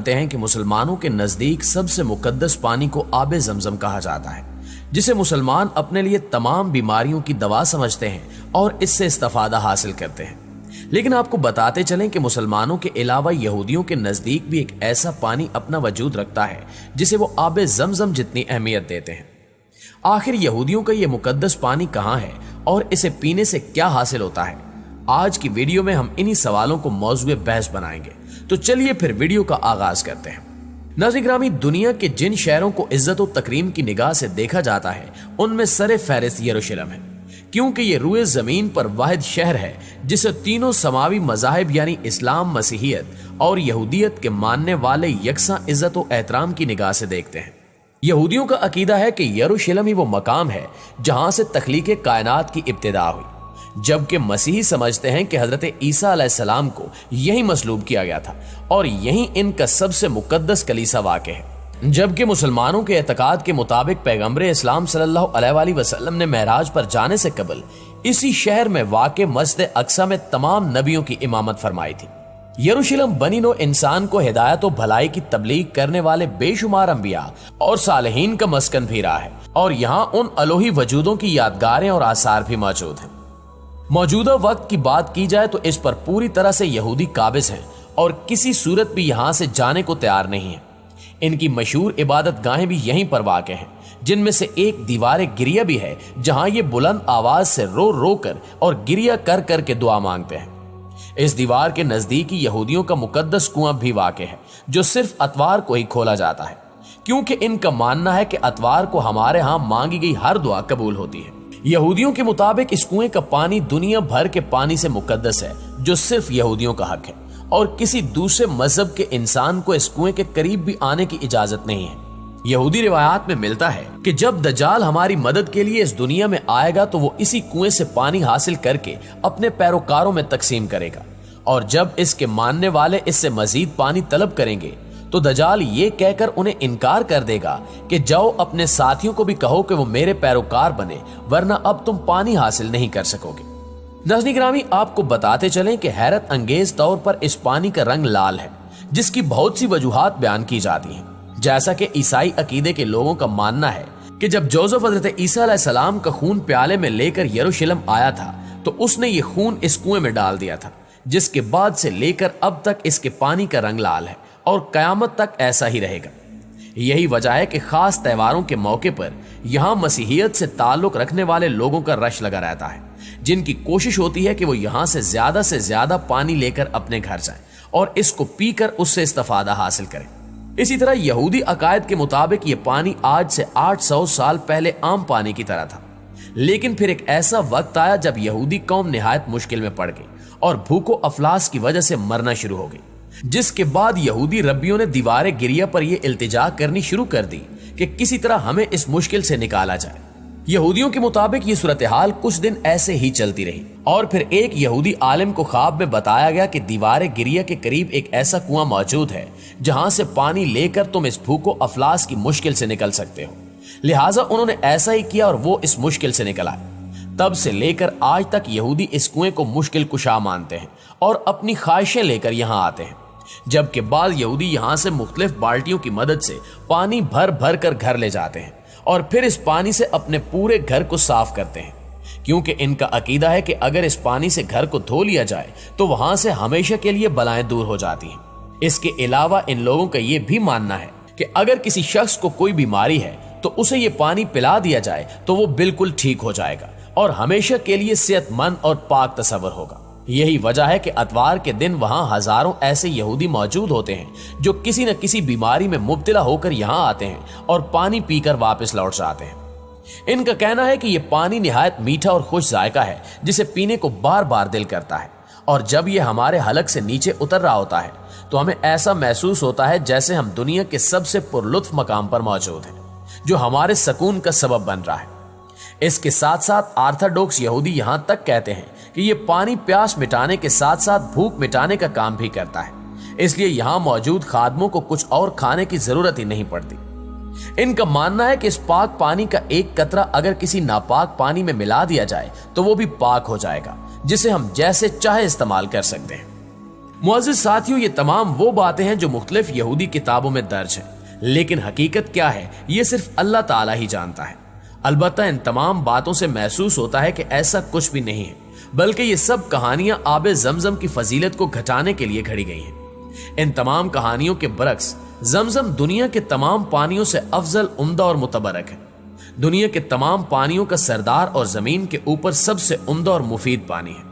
जानते हैं कि मुसलमानों के नजदीक सबसे मुकद्दस पानी को आबे ज़मज़म कहा जाता है, जिसे मुसलमान अपने लिए तमाम बीमारियों की दवा समझते हैं और इससे इस्तिफादा हासिल करते हैं। लेकिन आपको बताते चलें कि मुसलमानों के अलावा यहूदियों के नजदीक भी एक ऐसा पानी अपना वजूद रखता है जिसे वो आबे ज़मज़म जितनी अहमियत देते हैं। आखिर यहूदियों का ये मुकद्दस पानी कहाँ है और इसे पीने से क्या हासिल होता है? आज की वीडियो में हम इन्हीं सवालों को मौजूए बहस बनाएंगे। तो चलिए फिर वीडियो का आगाज करते हैं। नाज़रीन ग्रामी, दुनिया के जिन शहरों को इज्जत और तकरीम की निगाह से देखा जाता है उनमें सरे फहरिस्त यरूशलेम है, क्योंकि ये रूए जमीन पर वाहिद शहर है जिसे तीनों समावी मज़ाहिब यानी इस्लाम, मसीहियत और यहूदियत के मानने वाले यकसां इज्जत और एहतराम की निगाह से देखते हैं। यहूदियों का अकीदा है कि यरूशलेम ही वो मकाम है जहां से तख्लीक़े कायनात की इब्तिदा हुई, जबकि मसीही समझते हैं कि हजरत ईसा अलैहिस्सलाम को यही मसलूब किया गया था और यही इनका सबसे मुकद्दस कलीसा वाक़ है। जबकि मुसलमानों के एतकाद के मुताबिक पैगंबर इस्लाम सल्लल्लाहु अलैहि वसल्लम ने महराज पर जाने से कबल इसी शहर में वाक़ मस्जिद अक्सा में तमाम नबियों की इमामत फरमाई थी। यरूशलेम बनी नो इंसान को हिदायत और भलाई की तबलीग करने वाले बेशुमार अंबिया और सालेहीन का मस्कन भी रहा है और यहाँ उन अलोही वजूदों की यादगारें और आसार भी मौजूद हैं। मौजूदा वक्त की बात की जाए तो इस पर पूरी तरह से यहूदी काबिज हैं और किसी सूरत भी यहाँ से जाने को तैयार नहीं है। इनकी मशहूर इबादत गाहें भी यहीं पर वाक़ हैं, जिनमें से एक दीवार गिरिया भी है जहाँ ये बुलंद आवाज से रो रो कर और गिरिया कर कर के दुआ मांगते हैं। इस दीवार के नजदीकी यहूदियों का मुकद्दस कुआं भी वाक़ है जो सिर्फ अतवार को ही खोला जाता है, क्योंकि इनका मानना है कि अतवार को हमारे यहाँ मांगी गई हर दुआ कबूल होती है। यहूदियों के मुताबिक इस कुएं का पानी दुनिया भर के पानी से मुकद्दस है जो सिर्फ यहूदियों का हक है और किसी दूसरे मजहब के इंसान को इस कुएं के करीब भी आने की इजाजत नहीं है। यहूदी रिवायात में मिलता है कि जब दज्जाल हमारी मदद के लिए इस दुनिया में आएगा तो वो इसी कुएं से पानी हासिल करके अपने पैरोकारों में तकसीम करेगा और जब इसके मानने वाले इससे मजीद पानी तलब करेंगे तो दज्जाल ये कहकर उन्हें इनकार कर देगा कि जाओ अपने साथियों को भी कहो कि वो मेरे पैरोकार बने, वरना अब तुम पानी हासिल नहीं कर सकोगे। नाज़रीन ग्रामी, आपको बताते चलें कि हैरत अंगेज तौर पर इस पानी का रंग लाल है, जिसकी बहुत सी वजूहात बयान की जाती हैं। जैसा कि ईसाई अकीदे के लोगों का मानना है कि जब जोसेफ हजरत ईसा अलैहिस्सलाम का खून प्याले में लेकर यरूशलेम आया था तो उसने ये खून इस कुएं में डाल दिया था, जिसके बाद से लेकर अब तक इसके पानी का रंग लाल है और कयामत तक ऐसा ही रहेगा। यही वजह है कि खास त्योहारों के मौके पर यहाँ मसीहियत से ताल्लुक रखने वाले लोगों का रश लगा रहता है, जिनकी कोशिश होती है कि वो यहाँ से ज्यादा पानी लेकर अपने घर जाएं और इसको पीकर उससे इस्तिफादा हासिल करें। इसी तरह यहूदी अकायद के मुताबिक ये पानी आज से 800 साल पहले आम पानी की तरह था, लेकिन फिर एक ऐसा वक्त आया जब यहूदी कौम निहायत मुश्किल में पड़ गई और भूखो अफलास की वजह से मरना शुरू हो गई, जिसके बाद यहूदी रब्बियों ने दीवारे गिरिया पर यह इल्तिजा करनी शुरू कर दी कि किसी तरह हमें इस मुश्किल से निकाला जाए। यहूदियों के मुताबिक ये सूरत हाल कुछ दिन ऐसे ही चलती रही और फिर एक यहूदी आलिम को ख्वाब में बताया गया कि दीवारे गिरिया के करीब एक ऐसा कुआं मौजूद है जहां से पानी लेकर तुम इस भूखो अफलास की मुश्किल से निकल सकते हो। लिहाजा उन्होंने ऐसा ही किया और वो इस मुश्किल से निकल आए। तब से लेकर आज तक यहूदी इस कुएं को मुश्किल कुशा मानते हैं और अपनी ख्वाहिशें लेकर यहाँ आते हैं, जबकि बाद यहूदी यहाँ से मुख्तलिफ बाल्टियों की मदद से पानी भर भर कर घर ले जाते हैं और फिर इस पानी से अपने पूरे घर को साफ करते हैं, क्योंकि इनका अकीदा है कि अगर इस पानी से घर को धो लिया जाए तो वहां से हमेशा के लिए बलाएं दूर हो जाती हैं। इसके अलावा इन लोगों का यह भी मानना है कि अगर किसी शख्स को कोई बीमारी है तो उसे ये पानी पिला दिया जाए तो वो बिल्कुल ठीक हो जाएगा और हमेशा के लिए सेहतमंद और पाक तस्वर होगा। यही वजह है कि अतवार के दिन वहां हजारों ऐसे यहूदी मौजूद होते हैं जो किसी न किसी बीमारी में मुब्तला होकर यहाँ आते हैं और पानी पीकर वापस लौट जाते हैं। इनका कहना है कि यह पानी निहायत मीठा और खुश जायका है जिसे पीने को बार बार दिल करता है और जब यह हमारे हलक से नीचे उतर रहा होता है तो हमें ऐसा महसूस होता है जैसे हम दुनिया के सबसे पुरलुत्फ मकाम पर मौजूद हैं, जो हमारे सुकून का सबब बन रहा है। इसके साथ साथ ऑर्थोडॉक्स यहूदी यहां तक कहते हैं कि यह पानी प्यास मिटाने के साथ साथ भूख मिटाने का काम भी करता है, इसलिए यहां मौजूद खादमों को कुछ और खाने की जरूरत ही नहीं पड़ती। इनका मानना है कि इस पाक पानी का एक कतरा अगर किसी नापाक पानी में मिला दिया जाए तो वो भी पाक हो जाएगा, जिसे हम जैसे चाहे इस्तेमाल कर सकते हैं। मुअज़्ज़िज़ साथियों, ये तमाम वो बातें हैं जो मुख्तलिफ यहूदी किताबों में दर्ज हैं, लेकिन हकीकत क्या है ये सिर्फ अल्लाह ताला ही जानता है। अलबत्ता इन तमाम बातों से महसूस होता है कि ऐसा कुछ भी नहीं है, बल्कि ये सब कहानियां आबे ज़मज़म की फजीलत को घटाने के लिए घड़ी गई हैं। इन तमाम कहानियों के बरक्स ज़मज़म दुनिया के तमाम पानियों से अफजल, उम्दा और मुतबरक है। दुनिया के तमाम पानियों का सरदार और जमीन के ऊपर सबसे उम्दा और मुफीद पानी है।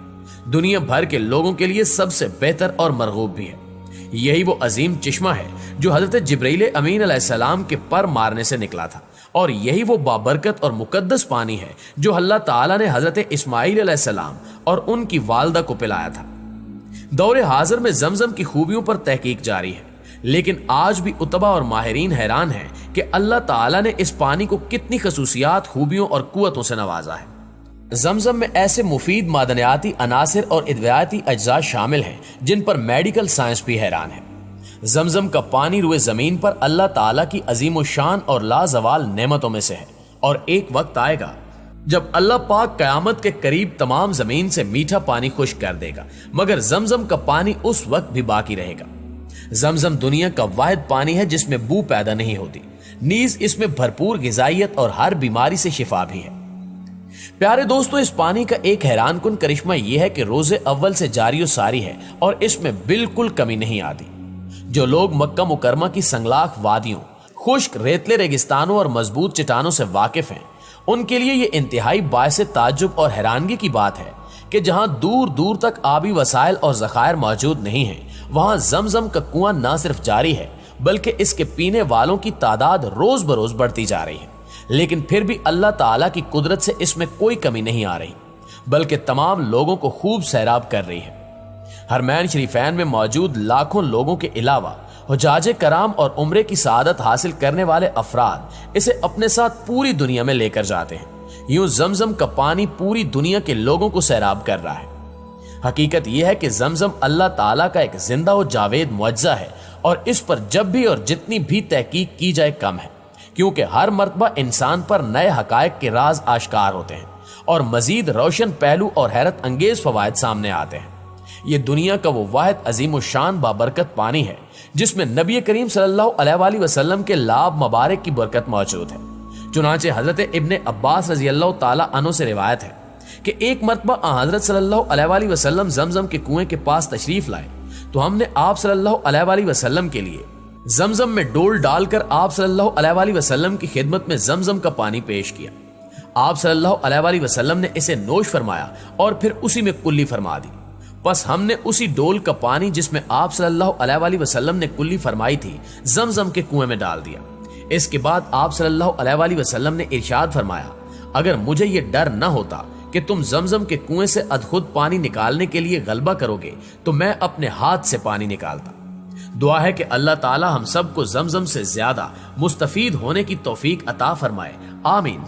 दुनिया भर के लोगों के लिए सबसे बेहतर और मरगूब भी है। यही वो अजीम चिश्मा है जो हजरत जिब्रील अमीन अलैहिस्सलाम के पर मारने से निकला था, और यही वो बाबरकत और मुकद्दस पानी है जो अल्लाह ताला ने हजरत इस्माइल अलैहिस्सलाम और उनकी वालदा को पिलाया था। दौरे हाजिर में ज़मज़म की खूबियों पर तहकीक जारी है, लेकिन आज भी उतबा और माहिरीन हैरान हैं कि अल्लाह ताला ने इस पानी को कितनी खसूसियात, खूबियों और कुव्वतों से नवाजा है। ज़मज़म में ऐसे मुफीद मादनियाती अनासिर और अद्वियाती अज्जा शामिल हैं जिन पर मेडिकल साइंस भी हैरान है। ज़मज़म का पानी रुए ज़मीन पर अल्लाह ताला की अजीम शान और लाजवाल नेमतों में से है, और एक वक्त आएगा जब अल्लाह पाक क़यामत के करीब तमाम ज़मीन से मीठा पानी खुश्क कर देगा, मगर ज़मज़म का पानी उस वक्त भी बाकी रहेगा। ज़मज़म दुनिया का वाहिद पानी है जिसमें बू पैदा नहीं होती, नीज इसमें भरपूर ग़िज़ाइयत और हर बीमारी से शिफा भी है। प्यारे दोस्तों, इस पानी का एक हैरान कुन करिश्मा यह है कि रोजे अव्वल से जारी सारी है और इसमें बिल्कुल कमी नहीं आती। जो लोग मक्का मुकरमा की संगलाख वादियों, खुश्क रेतले रेगिस्तानों और मजबूत चट्टानों से वाकिफ हैं, उनके लिए ये इंतहाई बायसे ताज्जुब और हैरानगी की बात है कि जहां दूर दूर तक आबी वसाइल और ज़खायर मौजूद नहीं है, वहां ज़मज़म का कुआं न सिर्फ जारी है बल्कि इसके पीने वालों की तादाद रोज बरोज बढ़ती जा रही है। लेकिन फिर भी अल्लाह ताला की कुदरत से इसमें कोई कमी नहीं आ रही, बल्कि तमाम लोगों को खूब सैराब कर रही है। हरमैन शरीफैन में मौजूद लाखों लोगों के अलावा हुजाजे कराम और उम्रे की सआदत हासिल करने वाले अफराद इसे अपने साथ पूरी दुनिया में लेकर जाते हैं। यूं ज़मज़म का पानी पूरी दुनिया के लोगों को सैराब कर रहा है। हकीकत यह है कि ज़मज़म अल्लाह ताला का एक जिंदा और जावेद मुअज्जा है, और इस पर जब भी और जितनी भी तहकीक की जाए कम है, क्योंकि हर मर्तबा इंसान पर नए हकायक के राज आश्कार होते हैं और मजीद रोशन पहलू और हैरत अंगेज फवायद सामने आते हैं। ये दुनिया का वो वाहिद अजीम शान बाबरकत पानी है जिसमें नबी करीम सल्लल्लाहु अलैहि वसल्लम के लाभ मुबारक की बरकत मौजूद है। चुनांचे हजरत इब्ने अब्बास रजी अल्लाह ताला अन्हु से रिवायत है कि एक मर्तबा हजरत सल्लल्लाहु अलैहि वसल्लम ज़मज़म के कुएं के पास तशरीफ लाए, तो हमने आप सल्लल्लाहु अलैहि वसल्लम के लिए ज़मज़म में डोल डालकर आप सल्लल्लाहु अलैहि वसल्लम की खिदमत में ज़मज़म का पानी पेश किया। आप सल्लल्लाहु अलैहि वसल्लम ने इसे नोश फरमाया और फिर उसी में कुल्ली फरमा दी। बस हमने उसी डोल का पानी जिसमें आप सल्लल्लाहु अलैहि वसल्लम ने कुल्ली फरमाई थी, ज़मज़म के कुएं में डाल दिया। इसके बाद आप सल्लल्लाहु अलैहि वसल्लम ने इरशाद फरमाया, अगर मुझे ये डर न होता कि तुम ज़मज़म के कुएं से अदखुद पानी निकालने के लिए गलबा करोगे तो मैं अपने हाथ से पानी निकालता। दुआ है कि अल्लाह ताला हम सबको ज़मज़म से ज्यादा मुस्तफीद होने की तौफीक अता फरमाए। आमीन।